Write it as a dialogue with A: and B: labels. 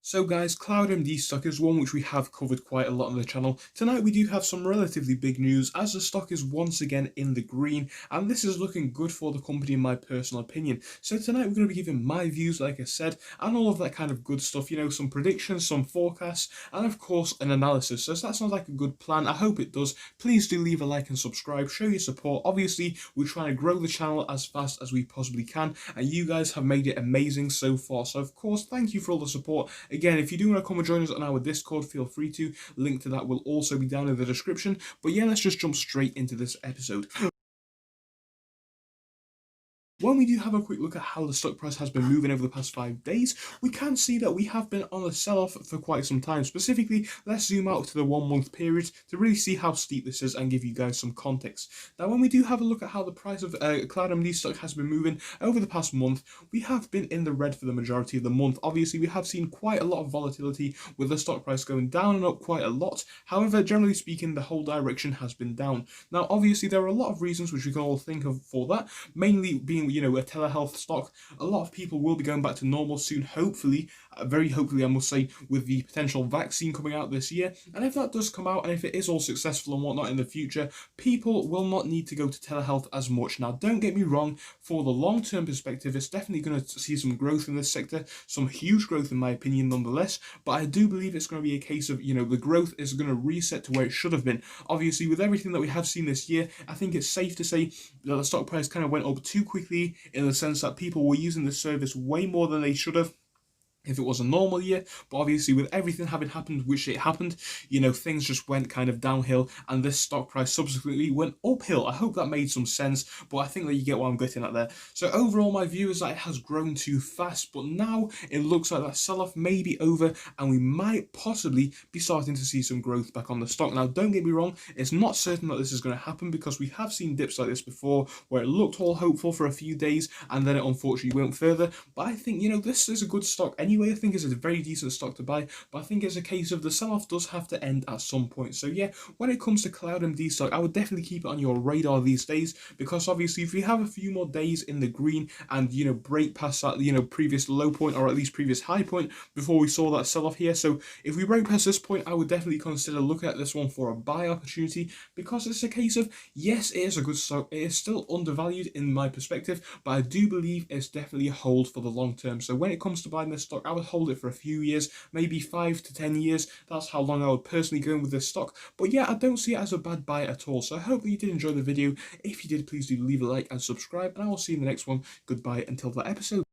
A: So guys, Cloudmd stock is one which we have covered quite a lot on the channel. Tonight we do have some relatively big news as the stock is once again in the green, and this is looking good for the company in my personal opinion. So tonight we're going to be giving my views, like I said, and all of that kind of good stuff, some predictions, some forecasts, and of course an analysis. So if that sounds like a good plan, I hope it does. Please do leave a like and subscribe, show your support. Obviously we're trying to grow the channel as fast as we possibly can, and you guys have made it amazing so far. So of course, thank you for all the support. Again, if you do want to come and join us on our Discord, feel free to. Link to that will also be down in the description. But yeah, let's just jump straight into this episode. When we do have a quick look at how the stock price has been moving over the past 5 days, we can see that we have been on a sell-off for quite some time. Specifically, let's zoom out to the 1 month period to really see how steep this is and give you guys some context. Now, when we do have a look at how the price of Cloudmd stock has been moving over the past month, we have been in the red for the majority of the month. Obviously, we have seen quite a lot of volatility with the stock price going down and up quite a lot. However, generally speaking, the whole direction has been down. Now, obviously, there are a lot of reasons which we can all think of for that, mainly being a telehealth stock. A lot of people will be going back to normal soon, hopefully, very hopefully I must say, with the potential vaccine coming out this year. And if that does come out, and if it is all successful and whatnot in the future, people will not need to go to telehealth as much. Now, don't get me wrong, for the long-term perspective, it's definitely going to see some growth in this sector, some huge growth in my opinion nonetheless, but I do believe it's going to be a case of, the growth is going to reset to where it should have been. Obviously, with everything that we have seen this year, I think it's safe to say that the stock price kind of went up too quickly, in the sense that people were using the service way more than they should have if it was a normal year. But obviously with everything having happened, which it happened, things just went kind of downhill, and this stock price subsequently went uphill. I hope that made some sense, but I think that you get what I'm getting at there. So overall, my view is that it has grown too fast, but now it looks like that sell-off may be over, and we might possibly be starting to see some growth back on the stock. Now, don't get me wrong, it's not certain that this is going to happen, because we have seen dips like this before, where it looked all hopeful for a few days, and then it unfortunately went further. But I think, this is a good stock anyway. I think it's a very decent stock to buy, but I think it's a case of the sell-off does have to end at some point. So yeah, when it comes to Cloudmd stock, I would definitely keep it on your radar these days, because obviously if we have a few more days in the green and break past that previous low point, or at least previous high point, before we saw that sell-off here, so if we break past this point, I would definitely consider looking at this one for a buy opportunity, because it's a case of, yes, it is a good stock, it is still undervalued in my perspective, but I do believe it's definitely a hold for the long term. So when it comes to buying this stock, I would hold it for a few years, maybe 5 to 10 years. That's how long I would personally go in with this stock. But yeah, I don't see it as a bad buy at all. So I hope that you did enjoy the video. If you did, please do leave a like and subscribe, and I will see you in the next one. Goodbye until that episode.